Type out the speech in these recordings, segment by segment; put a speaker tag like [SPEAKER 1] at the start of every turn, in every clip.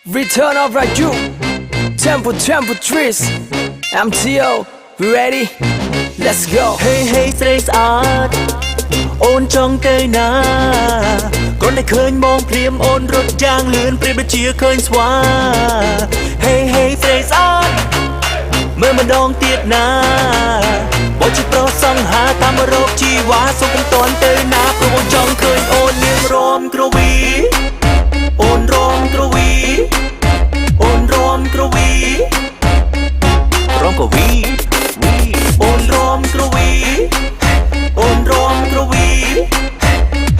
[SPEAKER 1] Return of Raju, Temple Trees. I'm Tio, we ready? Let's go.
[SPEAKER 2] Hey hey stress art អូនចង់ទៅណាគ្រាន់តែឃើញមងព្រាមអូនរត់យ៉ាងលឿនប្រៀបដូចជាឃើញស្វា Hey hey stress art មើលម្ដងទៀតណាបើជាប្រុសសង្ហាតាមរោគជីវ៉ាសុំមិនតាន់ទៅណាព្រោះអូនចង់ឃើញអូននាងរំក្រវីអូនរំក្រវីអូនរំក្រវីរំក្រវីអូនរំក្រវីអូនរំក្រវី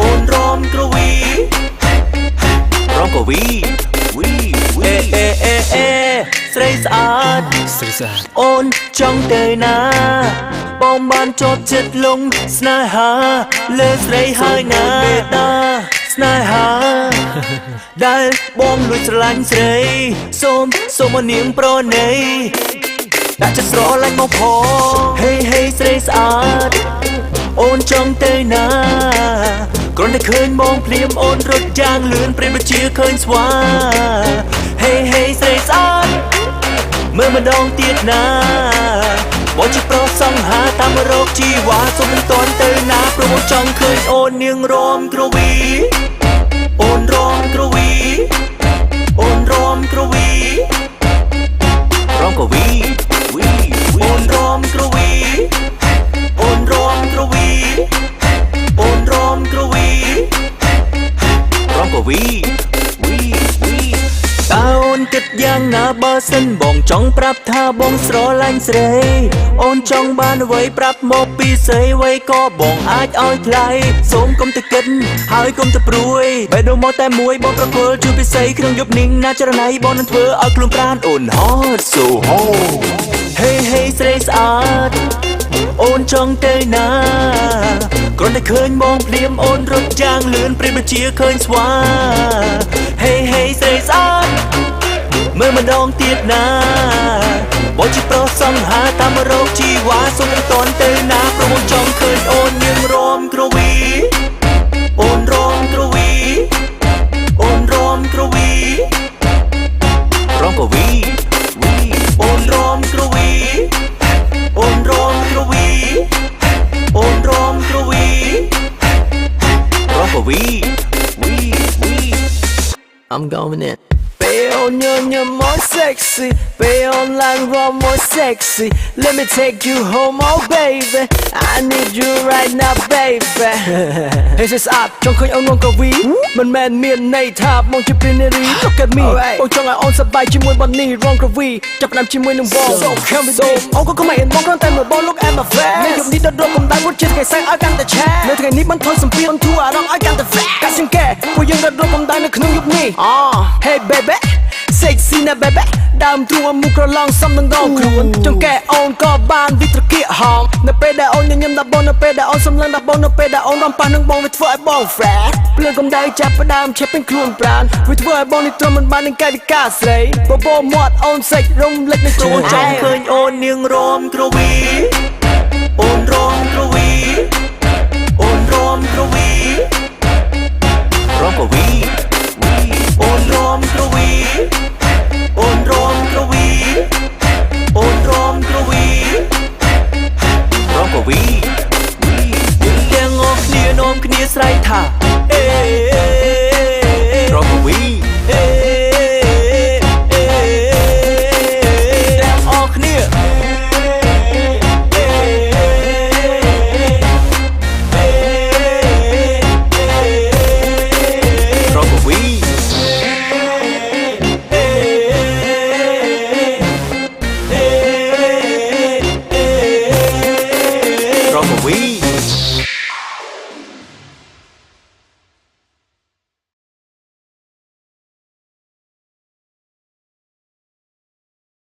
[SPEAKER 2] អូនរំក្រវីរំក្រវីស្រីស្អាតអូនចង់ទៅណាបងបានជាប់ចិត្តលងស្នេហាលើស្រីហើយណាមេតាស្នេហាដែលបងលួចស្រឡាញ់ស្រីសូមមកនាងប្រណីដាក់ចិត្តស្រឡាញ់មកផង Hey hey ស្រីស្អាតអូនចង់ទៅណាគ្រាន់តែឃើញមងភ្លាមអូនរត់យ៉ាងលឿនប្រៀបដូចជាឃើញស្វា Hey hey ស្រីស្អាតមើលម្ដងទៀតណាបើជាប្រុសសង្ហាតាមរោគជីវ៉ាសុំមិនតាន់ទៅណាព្រោះអូនចង់ឃើញអូននាងរំក្រវីអូនរំក្រវីអូនរំក្រវីរំក្រវីអូនរំក្រវីអូនរំក្រវីអូនរំក្រវីរំក្រវីតើអូនគិតយ៉ាងណាបើសិនបងចង់ប្រាប់ថាបងស្រឡាញ់ស្រីអូនចង់បានអ្វីប្រាប់មកពីស្រីអ្វីក៏បងអាចឲ្យថ្លៃសូមកុំទៅគិតហើយកុំទៅព្រួយបែរដូរមកតែមួយបងប្រគល់ជួយពីស្រីក្នុងយប់នេះណាចរណៃបងនឹងធ្វើឲ្យខ្លួនប្រាណអូនហត់ so hot Hey hey ស្រីស្អាតអូនចង់ទៅណាគ្រាន់តែឃើញមងភ្លាមអូនរត់យ៉ាងលឿនប្រៀបដូចជាឃើញស្វា Hey hey ស្រីស្អាតមើលម្ដងទៀតណាបើជាប្រុសសង្ហាតាមរោគជីវ៉ាសុំមិនតាន់ទៅណាព្រោះអូនចង់ឃើញអូននាងរំក្រវីអូនរំក្រវីអូនរំក្រវីរំក្រវីអូនរំក្រវីអូនរំក្រវីអូនរំក្រវីរំក្រវី
[SPEAKER 1] I'm going in. Be on your more sexy, be online raw more sexy. Let me take you home, oh baby. I need you right now, baby. Hey, this up, trong khơi ông ngon cầu ví. Mình men miền này tháp mong chụp lên đi. Look at me, ông trong ai on sập bài chim muôn bunny wrong cầu ví. Chập làm chim muôn nông bò. So come with me. Ông có mày mong con tay mở ball look at my face. Nếu dùng đi đợt đôi cùng đai vuốt trên ngày sang ai càng ta chat. Nếu ngày ní bắn thôi sầm pin thua à ai càng ta flat. Cả xin kẻ, cô dương đợt đôi cùng đai nó khung nhục nhỉ. Hey baby. Sexy na baby ដើមទួមុខក្រឡងសំនឹងដងខ្លួនចង្កេះអូនក៏បានវិត្រគៀកហមនៅពេលដែលអូនញញឹមដល់បងនៅពេលដែលអូនសំឡឹងដល់បងនៅពេលដែលអូនរំប៉ះនឹងបងវាធ្វើឲ្យបង fresh ភ្លើងកំដៅចាប់ផ្ដើមឆេះពេញខ្លួនប្រាណវាធ្វើឲ្យបងនេះទ្រាំមិនបាននឹងកាយវិការស្រីបបោមាត់អូនសេចរំលេចនឹងខ្លួនចង់ឃើញអូននាងរំក្រវីអូនរំក្រវីអូនរំក្រវីរំក្រវី